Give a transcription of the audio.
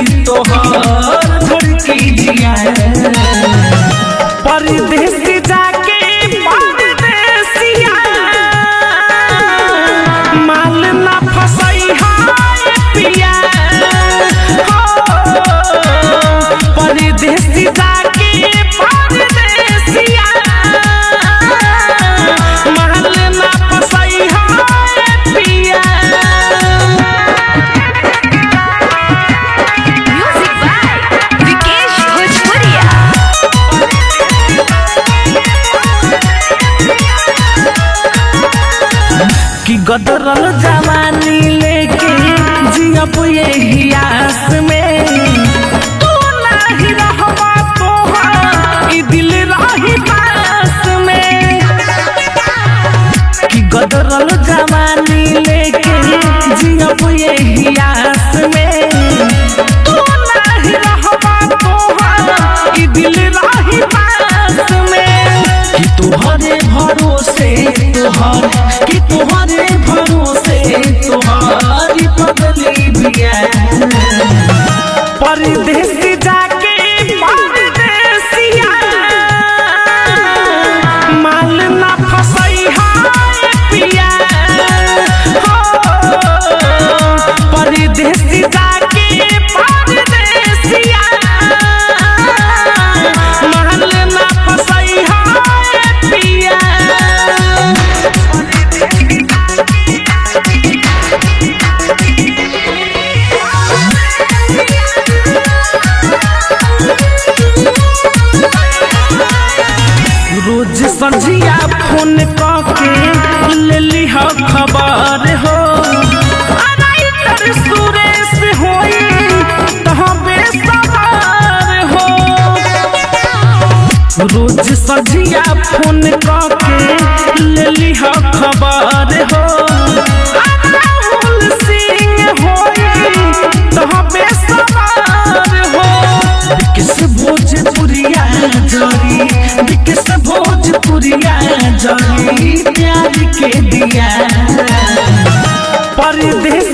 तोहर धड़की जिया परदेश जाके परदेसिया माल ना फसई हाय पिया परदेश जाके परदेसिया माल ना फसई हाय पिया। कि गदरल जवानी लेके जियब यही आस में तू नहीं रहबा तोहार ई दिल रही पास में कि गदरल जवानी लेके जियब यही आस में तू नहीं रहबा तोहार ई दिल रही पास में कि तोहरे भरोसे कि तुम्हारे भरोसे तुम्हारी पगली बिया परदेश जाके परदेसिया माल ना फसई हाय पिया परदेश जाके परदेसिया माल ना फसई हाय पिया। रोज संझिया फोन करके ले ली हो खबर हो राइटर सुरेश होई तहाँ बेसवार हो रोज संझिया फोन करके ले ली हो खबर हो राहुल सिंह होई तहाँ बेसवार हो विकेश भोजपुरिया जरी विकेश भोजपुरिया जरी प्यार के दिया परदेश